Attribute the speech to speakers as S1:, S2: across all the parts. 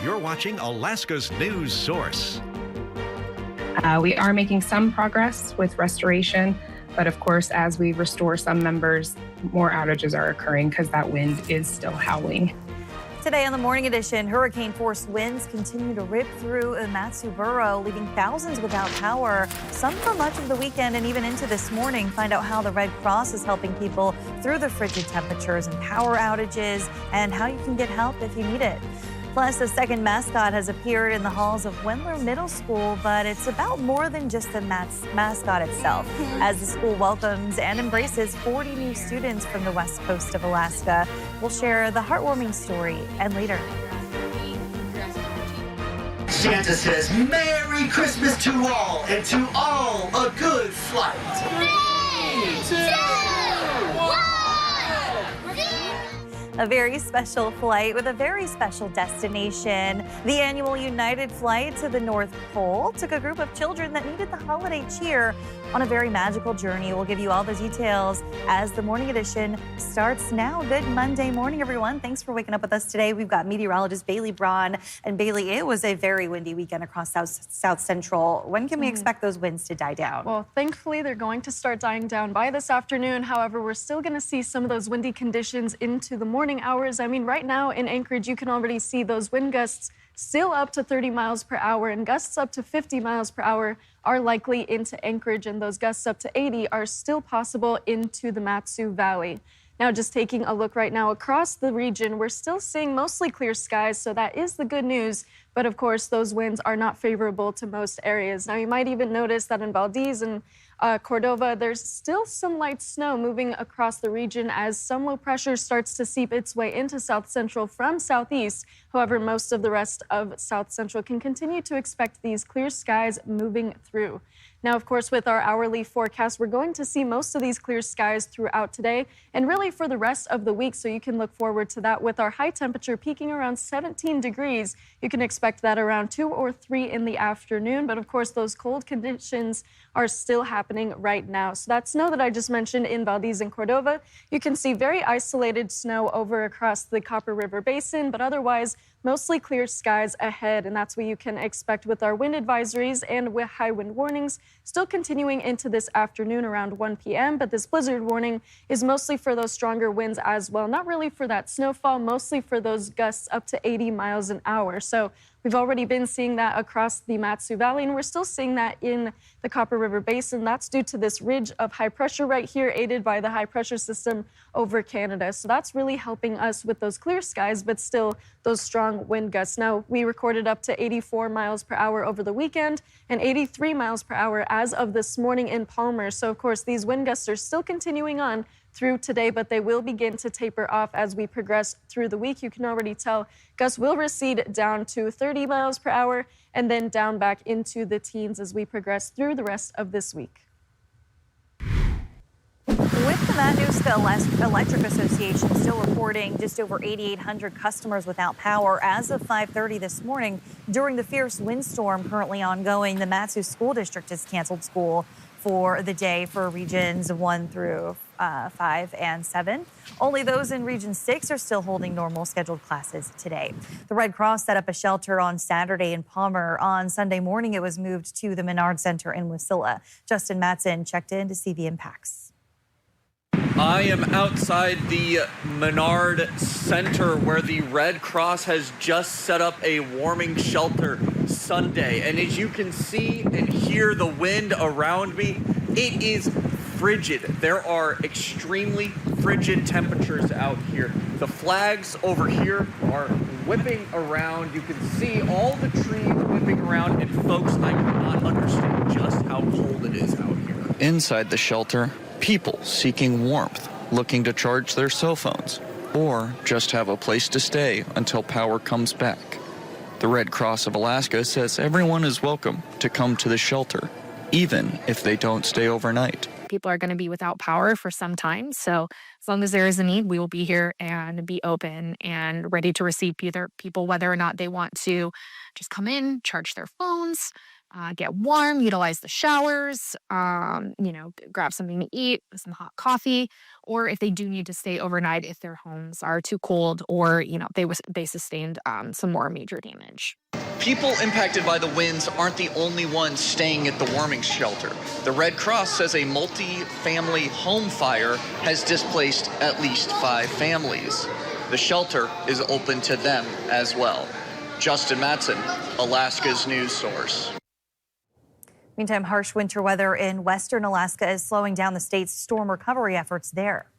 S1: You're watching Alaska's news source.
S2: We are making some progress with restoration, but of course, as we restore some members, more outages are occurring because that wind is still howling.
S3: Today on the Morning Edition, hurricane-force winds continue to rip through Mat-Su Borough, leaving thousands without power, some for much of the weekend and even into this morning. Find out how the Red Cross is helping people through the frigid temperatures and power outages, and how you can get help if you need it. Plus, a second mascot has appeared in the halls of Wendler Middle School, but it's about more than just the mascot itself, as the school welcomes and embraces 40 new students from the west coast of Alaska. We'll share the heartwarming story and later.
S4: Santa says, Merry Christmas to all, and to all a good flight. 3, 2, 1.
S3: A very special flight with a very special destination. The annual United flight to the North Pole took a group of children that needed the holiday cheer on a very magical journey. We'll give you all the details as the Morning Edition starts now. Good Monday morning, everyone. Thanks for waking up with us today. We've got meteorologist Bailey Braun. And Bailey, it was a very windy weekend across South Central. When can we expect those winds to die down?
S5: Well, thankfully, they're going to start dying down by this afternoon. However, we're still going to see some of those windy conditions into the morning hours. I mean, right now in Anchorage, you can already see those wind gusts still up to 30 miles per hour, and gusts up to 50 miles per hour are likely into Anchorage, and those gusts up to 80 are still possible into the Mat-Su Valley. Now, just taking a look right now across the region, we're still seeing mostly clear skies, so that is the good news. But of course, those winds are not favorable to most areas. Now, you might even notice that in Valdez and Cordova, there's still some light snow moving across the region as some low pressure starts to seep its way into South Central from southeast. However, most of the rest of South Central can continue to expect these clear skies moving through. Now, of course, with our hourly forecast, we're going to see most of these clear skies throughout today and really for the rest of the week. So you can look forward to that with our high temperature peaking around 17 degrees. You can expect that around 2 or 3 in the afternoon. But of course, those cold conditions are still happening right now. So that snow that I just mentioned in Valdez and Cordova, you can see very isolated snow over across the Copper River Basin, but otherwise mostly clear skies ahead. And that's what you can expect with our wind advisories and with high wind warnings still continuing into this afternoon around 1 p.m. But this blizzard warning is mostly for those stronger winds as well. Not really for that snowfall, mostly for those gusts up to 80 miles an hour. So we've already been seeing that across the Mat-Su Valley, and we're still seeing that in the Copper River Basin. That's due to this ridge of high pressure right here, aided by the high pressure system over Canada. So that's really helping us with those clear skies, but still those strong wind gusts. Now, we recorded up to 84 miles per hour over the weekend and 83 miles per hour as of this morning in Palmer. So, of course, these wind gusts are still continuing on through today, but they will begin to taper off as we progress through the week. You can already tell gusts will recede down to 30 miles per hour and then down back into the teens as we progress through the rest of this week.
S3: With the bad news, the Electric Association still reporting just over 8,800 customers without power as of 5:30 this morning. During the fierce windstorm currently ongoing, the Mat-Su School District has canceled school for the day for regions 1 through 5 and 7. Only those in Region 6 are still holding normal scheduled classes today. The Red Cross set up a shelter on Saturday in Palmer. On Sunday morning, it was moved to the Menard Center in Wasilla. Justin Matson checked in to see the impacts.
S6: I am outside the Menard Center where the Red Cross has just set up a warming shelter Sunday. And as you can see and hear the wind around me, it is frigid. There are extremely frigid temperatures out here. The flags over here are whipping around. You can see all the trees whipping around. And folks, I cannot understand just how cold it is out here.
S7: Inside the shelter, people seeking warmth, looking to charge their cell phones, or just have a place to stay until power comes back. The Red Cross of Alaska says everyone is welcome to come to the shelter, even if they don't stay overnight.
S8: People are going to be without power for some time, so as long as there is a need, we will be here and be open and ready to receive people whether or not they want to just come in, charge their phones, get warm, utilize the showers, grab something to eat, some hot coffee, or if they do need to stay overnight, if their homes are too cold or, they sustained some more major damage.
S7: People impacted by the winds aren't the only ones staying at the warming shelter. The Red Cross says a multi-family home fire has displaced at least 5 families. The shelter is open to them as well. Justin Mattson, Alaska's news source.
S3: Meantime, harsh winter weather in western Alaska is slowing down the state's storm recovery efforts there.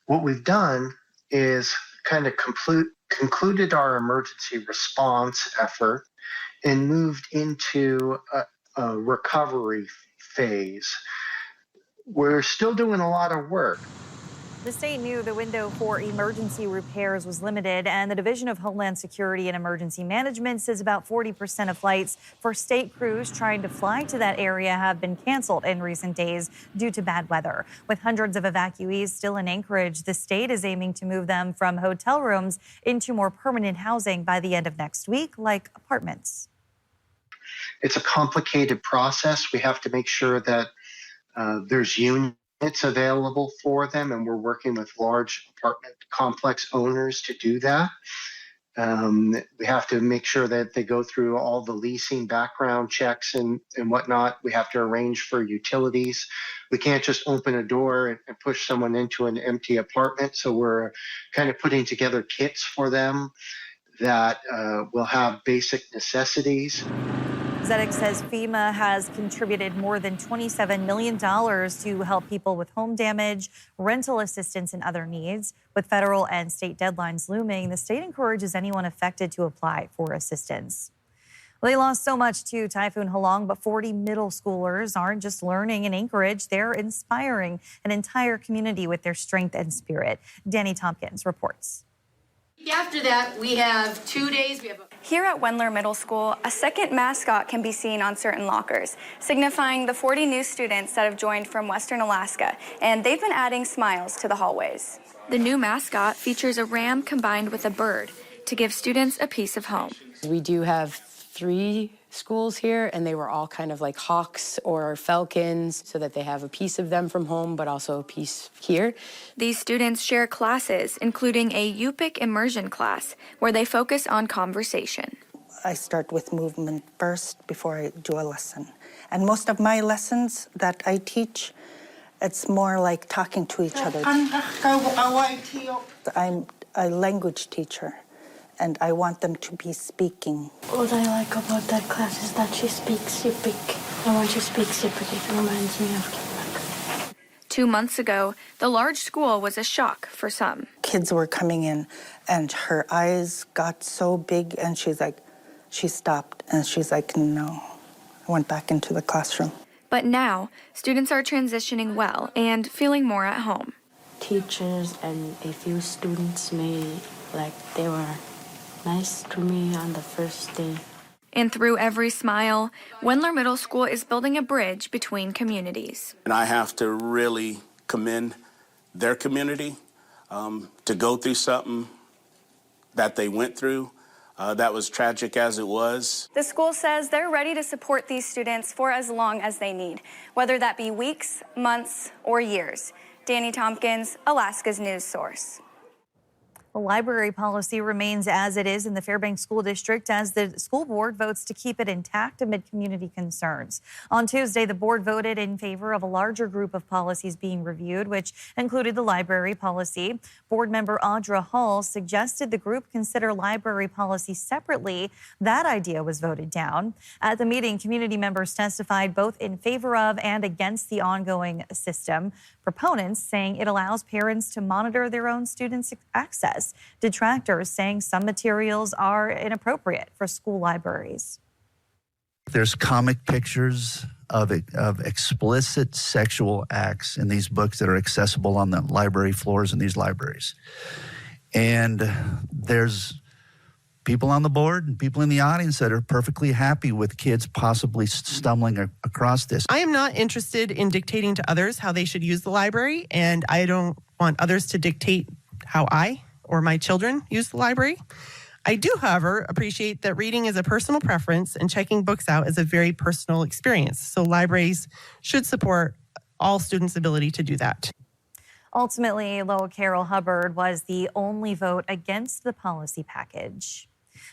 S9: What we've done is kind of concluded our emergency response effort and moved into a recovery phase. We're still doing a lot of work.
S3: The state knew the window for emergency repairs was limited, and the Division of Homeland Security and Emergency Management says about 40% of flights for state crews trying to fly to that area have been canceled in recent days due to bad weather. With hundreds of evacuees still in Anchorage, the state is aiming to move them from hotel rooms into more permanent housing by the end of next week, like apartments.
S9: It's a complicated process. We have to make sure that there's units available for them, and we're working with large apartment complex owners to do that. We have to make sure that they go through all the leasing background checks and whatnot. We have to arrange for utilities. We can't just open a door and push someone into an empty apartment. So we're kind of putting together kits for them that will have basic necessities.
S3: Zedek says FEMA has contributed more than $27 million to help people with home damage, rental assistance, and other needs. With federal and state deadlines looming, the state encourages anyone affected to apply for assistance. Well, they lost so much to Typhoon Halong, but 40 middle schoolers aren't just learning in Anchorage. They're inspiring an entire community with their strength and spirit. Danny Tompkins reports.
S10: After that, we have 2 days.
S11: Here at Wendler Middle School, a second mascot can be seen on certain lockers, signifying the 40 new students that have joined from Western Alaska, and they've been adding smiles to the hallways. The new mascot features a ram combined with a bird to give students a piece of home.
S10: We do have 3 schools here, and they were all kind of like hawks or falcons, so that they have a piece of them from home, but also a piece here.
S11: These students share classes, including a Yupik immersion class, where they focus on conversation.
S12: I start with movement first before I do a lesson. And most of my lessons that I teach, it's more like talking to each other. I'm a language teacher, and I want them to be speaking.
S13: What I like about that class is that she speaks Yupik. And when she speaks Yupik, it reminds me of Quebec.
S11: 2 months ago, the large school was a shock for some.
S12: Kids were coming in, and her eyes got so big, and she stopped, and she's like, no. I went back into the classroom.
S11: But now, students are transitioning well and feeling more at home.
S13: Teachers and a few students they were nice to me on the first day.
S11: And through every smile, Wendler Middle School is building a bridge between communities.
S14: And I have to really commend their community to go through something that they went through. That was tragic as it was.
S11: The school says they're ready to support these students for as long as they need, whether that be weeks, months, or years. Danny Tompkins, Alaska's news source.
S3: The library policy remains as it is in the Fairbanks School District as the school board votes to keep it intact amid community concerns. On Tuesday, the board voted in favor of a larger group of policies being reviewed, which included the library policy. Board member Audra Hall suggested the group consider library policy separately. That idea was voted down. At the meeting, community members testified both in favor of and against the ongoing system. Proponents saying it allows parents to monitor their own students' access. Detractors saying some materials are inappropriate for school libraries.
S15: There's comic pictures of explicit sexual acts in these books that are accessible on the library floors in these libraries. And there's people on the board and people in the audience that are perfectly happy with kids possibly stumbling across this.
S16: I am not interested in dictating to others how they should use the library, and I don't want others to dictate how I or my children use the library. I do, however, appreciate that reading is a personal preference and checking books out is a very personal experience. So libraries should support all students' ability to do that.
S3: Ultimately, Lowell Carroll Hubbard was the only vote against the policy package.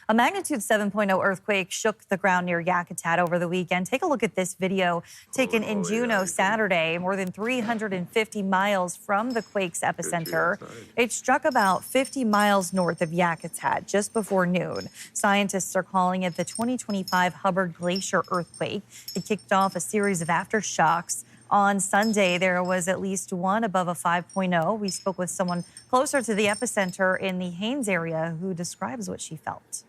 S3: A magnitude 7.0 earthquake shook the ground near Yakutat over the weekend. Take a look at this video taken in Juneau Saturday, more than 350 miles from the quake's epicenter. It struck about 50 miles north of Yakutat just before noon. Scientists are calling it the 2025 Hubbard Glacier earthquake. It kicked off a series of aftershocks. On Sunday, there was at least one above a 5.0. We spoke with someone closer to the epicenter in the Haines area who describes what she felt.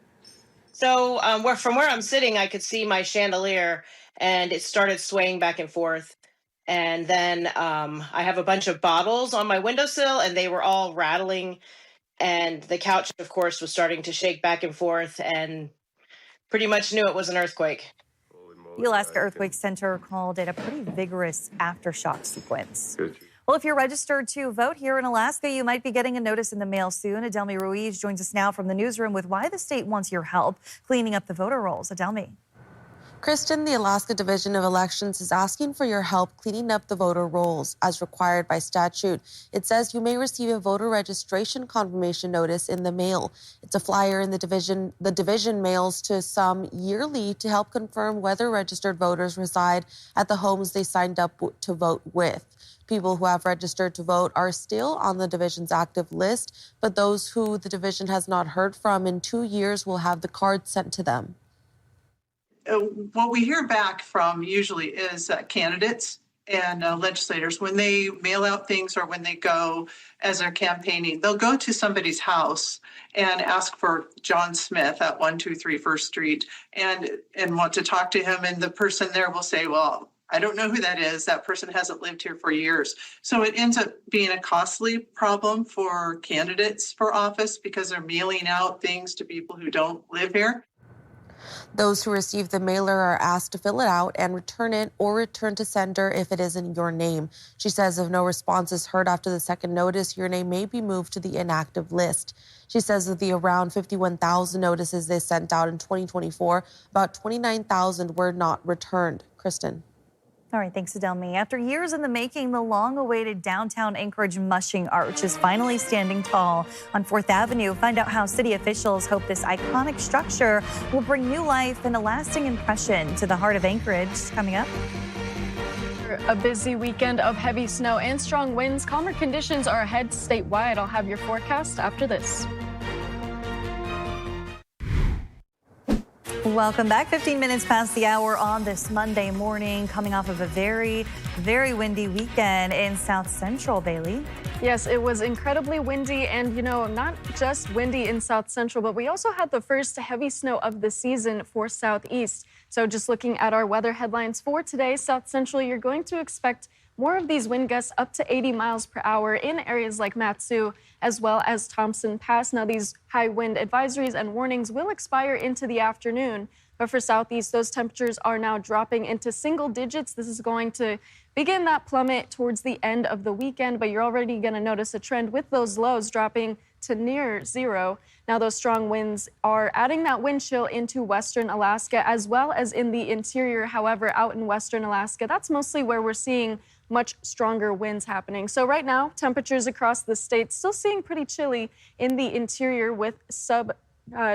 S17: So from where I'm sitting, I could see my chandelier, and it started swaying back and forth. And then I have a bunch of bottles on my windowsill, and they were all rattling. And the couch, of course, was starting to shake back and forth, and pretty much knew it was an earthquake.
S3: The Alaska Earthquake Center called it a pretty vigorous aftershock sequence. Well, if you're registered to vote here in Alaska, you might be getting a notice in the mail soon. Adelmi Ruiz joins us now from the newsroom with why the state wants your help cleaning up the voter rolls. Adelmi.
S18: Kristen, the Alaska Division of Elections is asking for your help cleaning up the voter rolls as required by statute. It says you may receive a voter registration confirmation notice in the mail. It's a flyer in the division mails to some yearly to help confirm whether registered voters reside at the homes they signed up to vote with. People who have registered to vote are still on the division's active list, but those who the division has not heard from in 2 years will have the card sent to them.
S19: What we hear back from usually is candidates and legislators. When they mail out things or when they go as they're campaigning, they'll go to somebody's house and ask for John Smith at 123 First Street and want to talk to him. And the person there will say, well, I don't know who that is. That person hasn't lived here for years. So it ends up being a costly problem for candidates for office because they're mailing out things to people who don't live here.
S18: Those who receive the mailer are asked to fill it out and return it or return to sender if it is in your name. She says if no response is heard after the second notice, your name may be moved to the inactive list. She says of the around 51,000 notices they sent out in 2024, about 29,000 were not returned. Kristen.
S3: All right, thanks, Adelmi. After years in the making, the long-awaited downtown Anchorage mushing arch is finally standing tall on 4th Avenue. Find out how city officials hope this iconic structure will bring new life and a lasting impression to the heart of Anchorage. Coming up.
S5: A busy weekend of heavy snow and strong winds. Calmer conditions are ahead statewide. I'll have your forecast after this.
S3: Welcome back. 15 minutes past the hour on this Monday morning, coming off of a very, very windy weekend in South Central, Bailey.
S5: Yes, it was incredibly windy and, not just windy in South Central, but we also had the first heavy snow of the season for Southeast. So just looking at our weather headlines for today, South Central, you're going to expect more of these wind gusts up to 80 miles per hour in areas like Mat-Su as well as Thompson Pass. Now, these high wind advisories and warnings will expire into the afternoon. But for Southeast, those temperatures are now dropping into single digits. This is going to begin that plummet towards the end of the weekend, but you're already going to notice a trend with those lows dropping to near zero. Now, those strong winds are adding that wind chill into western Alaska as well as in the interior. However, out in western Alaska, that's mostly where we're seeing much stronger winds happening. So right now, temperatures across the state still seeing pretty chilly in the interior with sub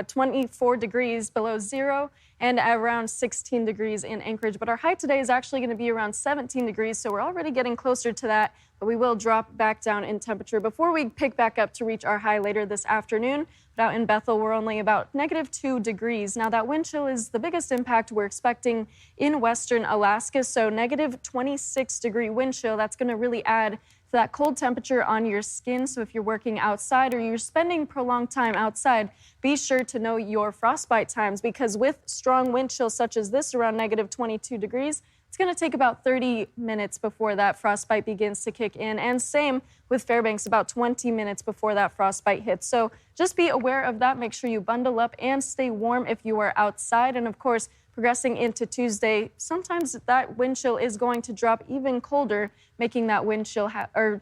S5: 24 degrees below zero and around 16 degrees in Anchorage. But our high today is actually going to be around 17 degrees, so we're already getting closer to that, but we will drop back down in temperature before we pick back up to reach our high later this afternoon. But out in Bethel, we're only about -2 degrees. Now, that wind chill is the biggest impact we're expecting in western Alaska, so -26-degree wind chill. That's going to really add to that cold temperature on your skin. So if you're working outside or you're spending prolonged time outside, be sure to know your frostbite times, because with strong wind chill such as this around -22 degrees, it's going to take about 30 minutes before that frostbite begins to kick in. And same with Fairbanks, about 20 minutes before that frostbite hits. So just be aware of that. Make sure you bundle up and stay warm if you are outside. And of course, progressing into Tuesday, sometimes that wind chill is going to drop even colder, making that wind chill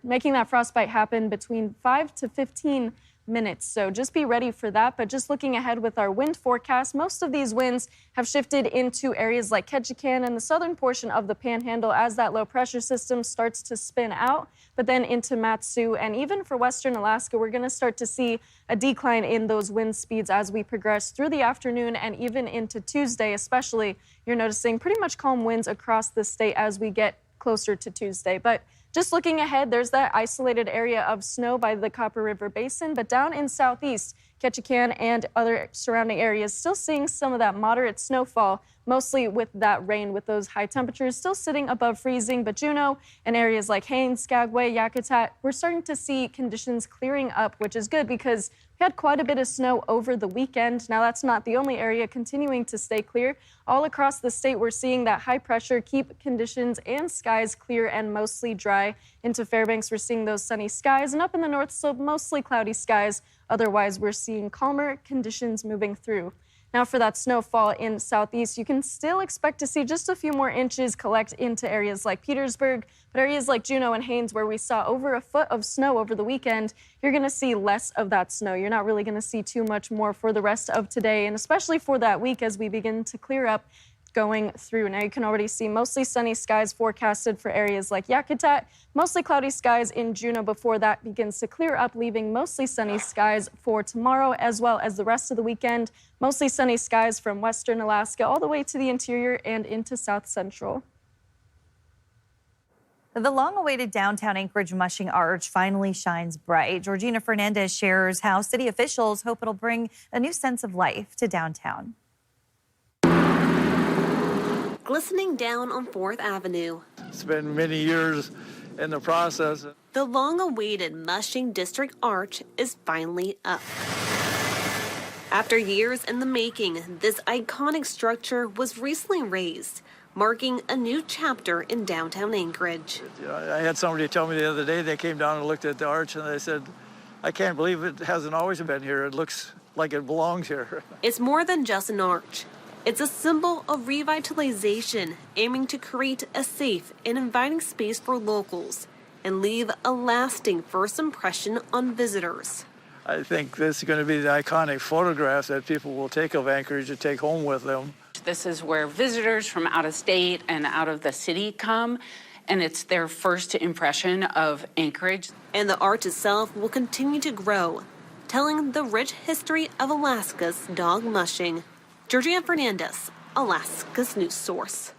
S5: making that frostbite happen between 5 to 15 minutes. So just be ready for that. But just looking ahead with our wind forecast, most of these winds have shifted into areas like Ketchikan and the southern portion of the Panhandle as that low pressure system starts to spin out, but then into Mat-Su. And even for western Alaska, we're going to start to see a decline in those wind speeds as we progress through the afternoon and even into Tuesday, especially. You're noticing pretty much calm winds across the state as we get closer to Tuesday. But just looking ahead, there's that isolated area of snow by the Copper River Basin, but down in southeast, Ketchikan and other surrounding areas still seeing some of that moderate snowfall, mostly with that rain, with those high temperatures still sitting above freezing. But Juneau and areas like Haines, Skagway, Yakutat, we're starting to see conditions clearing up, which is good because we had quite a bit of snow over the weekend. Now, that's not the only area continuing to stay clear. All across the state, we're seeing that high pressure keep conditions and skies clear and mostly dry. Into Fairbanks, we're seeing those sunny skies, and up in the north, so mostly cloudy skies. Otherwise, we're seeing calmer conditions moving through. Now, for that snowfall in southeast, you can still expect to see just a few more inches collect into areas like Petersburg, but areas like Juneau and Haines, where we saw over a foot of snow over the weekend, you're going to see less of that snow. You're not really going to see too much more for the rest of today, and especially for that week as we begin to clear up going through. Now, you can already see mostly sunny skies forecasted for areas like Yakutat, mostly cloudy skies in Juneau before that begins to clear up, leaving mostly sunny skies for tomorrow as well as the rest of the weekend. Mostly sunny skies from western Alaska all the way to the interior and into south central.
S3: The long-awaited downtown Anchorage Mushing Arch finally shines bright. Georgina Fernandez shares how city officials hope it'll bring a new sense of life to downtown.
S20: Glistening down on 4th Avenue.
S21: It's been many years in the process.
S20: The long-awaited Mushing District Arch is finally up. After years in the making, this iconic structure was recently raised, marking a new chapter in downtown Anchorage.
S21: I had somebody tell me the other day, they came down and looked at the arch and they said, I can't believe it hasn't always been here. It looks like it belongs here.
S20: It's more than just an arch. It's a symbol of revitalization, aiming to create a safe and inviting space for locals and leave a lasting first impression on visitors.
S21: I think this is going to be the iconic photograph that people will take of Anchorage and take home with them.
S22: This is where visitors from out of state and out of the city come, and it's their first impression of Anchorage.
S20: And the arch itself will continue to grow, telling the rich history of Alaska's dog mushing. Georgina Fernandez, Alaska's news source.